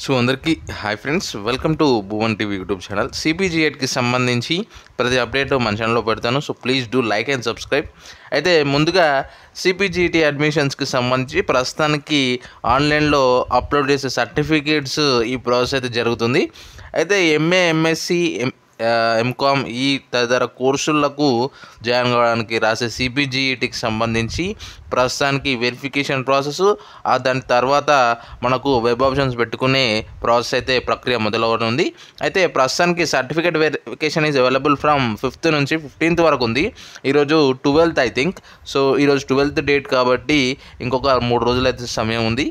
So అందరికీ hi friends, welcome to bhuwantv YouTube channel. cpget కి సంబంధించి ప్రతి అప్డేట్ మన ఛానల్లో పెడతాను. So please do like and subscribe. అయితే ముందుగా cpget అడ్మిషన్స్కి సంబంధించి ప్రస్తుతానికి ఆన్లైన్లో అప్లోడ్ చేసే సర్టిఫికేట్స్ ఈ ప్రాసెస్ అయితే జరుగుతుంది. అయితే ఎంఏ, ఎంఎస్సి, ఎంకామ్ ఈ తదితర కోర్సులకు జాయిన్ కావడానికి రాసే cpgetకి సంబంధించి ప్రస్తుతానికి వెరిఫికేషన్ ప్రాసెస్, దాని తర్వాత మనకు వెబ్ ఆప్షన్స్ పెట్టుకునే ప్రాసెస్ అయితే ప్రక్రియ మొదలవుతుంది. అయితే ప్రస్తుతానికి certificate verification is available from 5th నుంచి 15th వరకు ఉంది. ఈరోజు 12th ఐ థింక్. సో ఈరోజు 12th డేట్ కాబట్టి ఇంకొక 3 రోజులు అయితే సమయం ఉంది.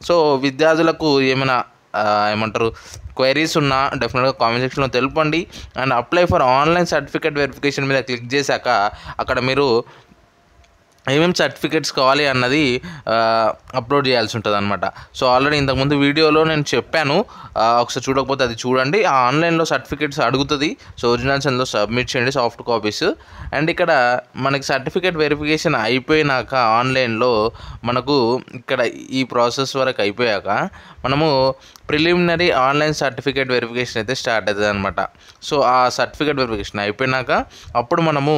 సో విద్యార్థులకు ఏమంటారు క్వైరీస్ ఉన్నా డెఫినెట్గా కామెంట్ సెక్షన్లో తెలుపండి. And apply for online certificate verification మీద క్లిక్ చేశాక అక్కడ మీరు ఏమేమి సర్టిఫికేట్స్ కావాలి అన్నది అప్లోడ్ చేయాల్సి ఉంటుంది అనమాట. సో ఆల్రెడీ ఇంతకుముందు వీడియోలో నేను చెప్పాను, ఒకసారి చూడకపోతే అది చూడండి. ఆ ఆన్లైన్లో సర్టిఫికేట్స్ అడుగుతుంది. సో ఒరిజినల్స్ అందులో సబ్మిట్ చేయండి, సాఫ్ట్ కాపీస్. అండ్ ఇక్కడ మనకి సర్టిఫికేట్ వెరిఫికేషన్ అయిపోయినాక ఆన్లైన్లో మనకు ఇక్కడ ఈ ప్రాసెస్ వరకు అయిపోయాక మనము ప్రిలిమినరీ ఆన్లైన్ సర్టిఫికేట్ వెరిఫికేషన్ అయితే స్టార్ట్ అవుతుంది అనమాట. సో ఆ సర్టిఫికేట్ వెరిఫికేషన్ అయిపోయినాక అప్పుడు మనము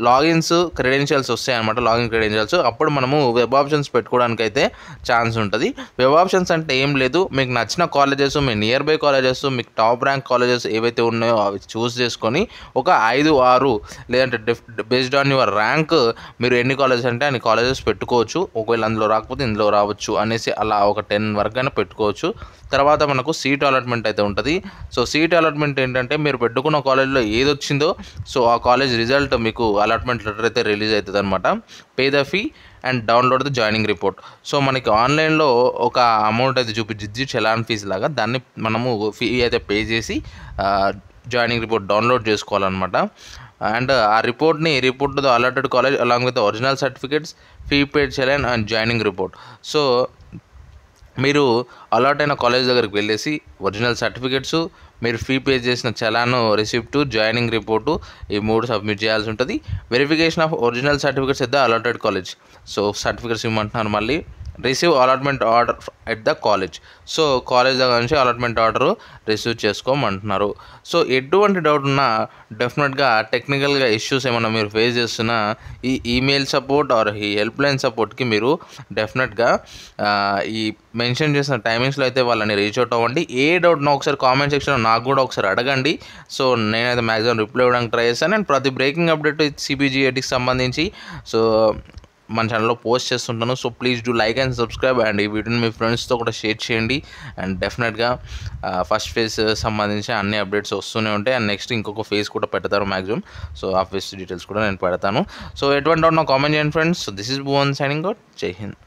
లాగిన్స్ క్రెడెన్షియల్స్ వస్తాయి అనమాట. లాగిన్ క్రెడెన్షియల్స్ అప్పుడు మనము వెబ్ ఆప్షన్స్ పెట్టుకోవడానికి అయితే ఛాన్స్ ఉంటుంది. వెబ్ ఆప్షన్స్ అంటే ఏం లేదు, మీకు నచ్చిన colleges, me near by colleges, మీకు టాప్ ర్యాంక్ కాలేజెస్ ఏవైతే ఉన్నాయో అవి చూస్ చేసుకొని ఒక 5-6 లేదంటే బేస్డ్ ఆన్ యువర్ ర్యాంక్ మీరు ఎన్ని కాలేజెస్ అంటే అన్ని కాలేజెస్ పెట్టుకోవచ్చు. ఒకవేళ అందులో రాకపోతే ఇందులో రావచ్చు అనేసి అలా ఒక 10 వరకు అయినా పెట్టుకోవచ్చు. తర్వాత మనకు సీట్ అలాట్మెంట్ అయితే ఉంటుంది. సో సీట్ అలాట్మెంట్ ఏంటంటే మీరు పెట్టుకున్న కాలేజ్లో ఏది వచ్చిందో సో ఆ కాలేజ్ రిజల్ట్ మీకు అలాట్మెంట్ లెటర్ అయితే రిలీజ్ అవుతుంది అనమాట. Pay the fee and download the joining report. So మనకి ఆన్లైన్లో ఒక అమౌంట్ అయితే చూపించి చలాన్ ఫీజు లాగా దాన్ని మనము ఫీ అయితే పే చేసి జాయినింగ్ రిపోర్ట్ డౌన్లోడ్ చేసుకోవాలన్నమాట. అండ్ ఆ report the allotted college along with original certificates, fee paid challan and joining report. So మీరు అలాట్ అయిన కాలేజ్ దగ్గరికి వెళ్ళేసి ఒరిజినల్ సర్టిఫికేట్స్, మీరు ఫీ పే చేసిన చలాను, రిసిప్ట్, జాయినింగ్ రిపోర్టు ఈ 3 సబ్మిట్ చేయాల్సి ఉంటుంది. Verification of original certificates at the allotted college. So certificates ఇవ్వమంటున్నారు. మళ్ళీ receive allotment order at the college. So college దగ్గర నుంచి అలాట్మెంట్ ఆర్డర్ రిసీవ్ చేసుకోమంటున్నారు. సో ఎటువంటి డౌట్ ఉన్నా డెఫినెట్గా టెక్నికల్గా ఇష్యూస్ ఏమన్నా మీరు ఫేస్ చేస్తున్నా ఈ ఈమెయిల్ సపోర్ట్ ఆర్ ఈ హెల్ప్ లైన్ సపోర్ట్కి మీరు డెఫినెట్గా ఈ మెన్షన్ చేసిన టైమింగ్స్లో అయితే వాళ్ళని రీచ్ అవుట్ అవ్వండి. ఏ డౌట్ నా ఒకసారి కామెంట్ సెక్షన్లో నాకు కూడా ఒకసారి అడగండి. సో నేనైతే మ్యాక్సిమం రిప్లై ఇవ్వడానికి ట్రై చేస్తాను. అండ్ ప్రతి బ్రేకింగ్ అప్డేట్ cpgetకి సంబంధించి సో మన ఛానల్లో పోస్ట్ చేస్తుంటాను. So please do like and subscribe. And ఈ వీడియోని మీ ఫ్రెండ్స్తో కూడా షేర్ చేయండి. అండ్ డెఫినెట్గా ఫస్ట్ ఫేజ్ సంబంధించి అన్ని అప్డేట్స్ వస్తూనే ఉంటాయి. అండ్ నెక్స్ట్ ఇంకొక ఫేజ్ కూడా పెడతారు మ్యాక్సిమం. సో ఆ ఫేజ్ డీటెయిల్స్ కూడా నేను పెడతాను. సో ఎటువంటి డౌట్ నా కామెంట్ చేయండి friends. So this is Bhuvan signing out. జై హింద్.